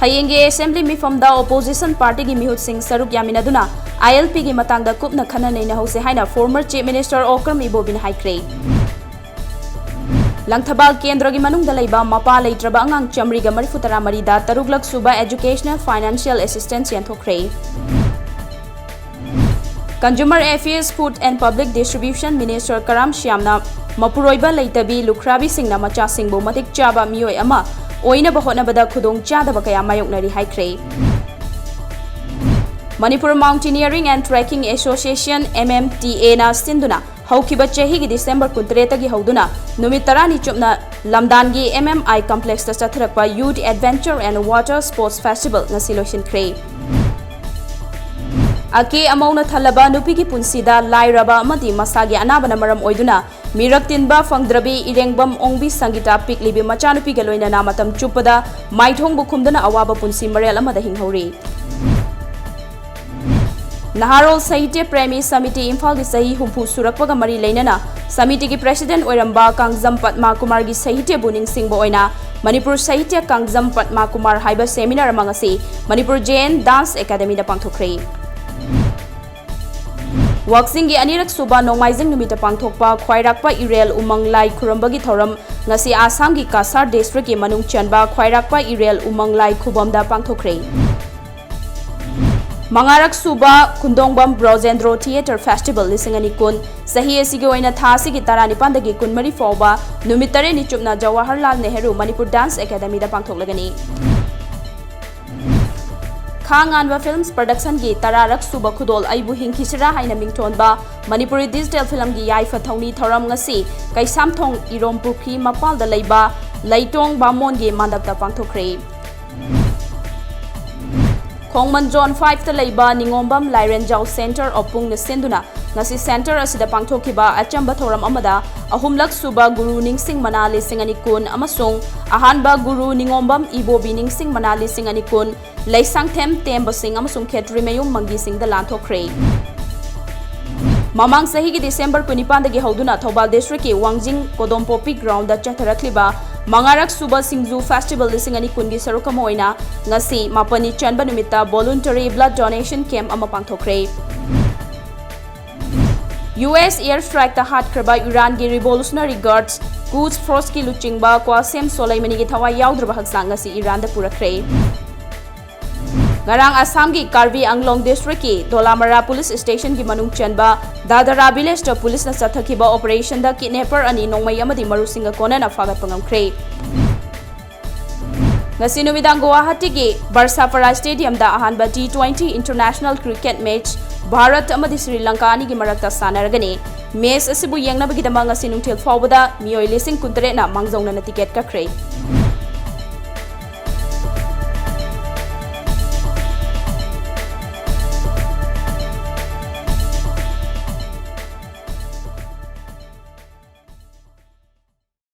Hayenge Assembly Mifamda Opposition Party gi mihut sing saruk yaminaduna ILP gi matangda kupna khana neina hose haina former Chief Minister Okram IBOBI haikre. Langthabal Kendra gi manungda laiba mapa leitraba angang chamri ga marifutara marida taruglak suba educational financial assistance yanthokre. Consumer Affairs, Food and Public Distribution Minister KARAM SHYAM Mapuroiba Laitabi Lukrabi Singna Macha Singbo Matik Chaba Mioi Ama Oina Bahona Bada Kudong Chada Bakaya Mayoknari Haikre. Manipur Mountaineering and Trekking Association MMTA na Sinduna Haukiba Chehi December Kuntreta gi Hauduna Numitarani Chupna Lamdangi MMI Complex Tatrakpa Youth Adventure and Water Sports Festival na Siloshin Kre. Aki Amauna Thalaba Nupigi Punsida Lairaba Amati Masagi Anabana Maram Oiduna Mirak Tinba Fangdrabi Irengbam Ongbi Sangita Piklibi Machanupi Galoina Namatam Chupada Maithong Bukumdana Awaba Punsi Marela Madahing Hori Naharol Sahitya Premi Samiti Imphal gi Sahi Humpu Surakpaga Mari Leinana Samiti gi President Oiramba Kangjam Patma Kumar gi Sahitya Buning Singbo Oina Manipur Sahitya Kangjam Patma Kumar Haiba Seminar Mangasi Manipur Jain Dance Academy da Pangthokre Waxing gi anirak suba nongmaijing numita pangthokpa khwairakpa irel umang lai khurambagi thoram ngasi Assam gi Kasar district gi manung chanba khwairakpa irel umang lai khubamda pangthokre Mangarak suba Kundongbam Brojendro Theatre Festival lisingani kun sahi asigi oina thasi gi tarani pandagi kunmari fawba numitare ni chupna Jawaharlal Nehru Manipur Dance Academy da pangthoklagani Khanganwa Films Production gi Tararak Suba Khudol Aibu Hingkhisira haina mingthonba Manipuri Digital Film gi Yaifa Thongni Thoram ngasi Kaisamthong Irompukhi Mapal da leiba Laitong Bamon gi mandapta pangthokre Khongman Zone 5 ta leiba NINGGOMBAM Lairenjau Center of Pung Senduna ngasi center asida pangthokiba achamba thoram amada ahumlak suba Guru Ningsing Manali Singani kun amasung ahanba Guru NINGGOMBAM IBOBI Ningsing Manali Singani kun Laisang Them Tembasing amasung Khetri Mayung Mangi Sing da Lanthokre Mamang sahi gi December 25 dagi hauduna Thobal District ki Wangjing Kodompopi Ground da chatharakliba Mangarak Suba Singju Festival lisingani kungi sarukam oina ngasi mapani chanba numita voluntary blood donation camp ama pangthokre US airstrike ta hatkraba Iran gi revolutionary guards Quds Force ki luchingba Qasem Soleimani gi thawai yaudrba haksang ngasi Iran da purakre Garang Assam gi Karbi Anglong District ki Dolamara Police Station gi manung chanba Dadara village ta police na sathakiba operation da kidnapper ani nongmai amadi marusinga kona na fagat pangamkre Ngasi numidang Guwahati gi Barsapara Stadium da ahanba T20 International Cricket Match Bharat amadi Sri Lanka ani gi marakta sanaragani match asibu yengnabagi dama ngasi nungthil fawbada miyoi 13 na mangjauna na ticket kakre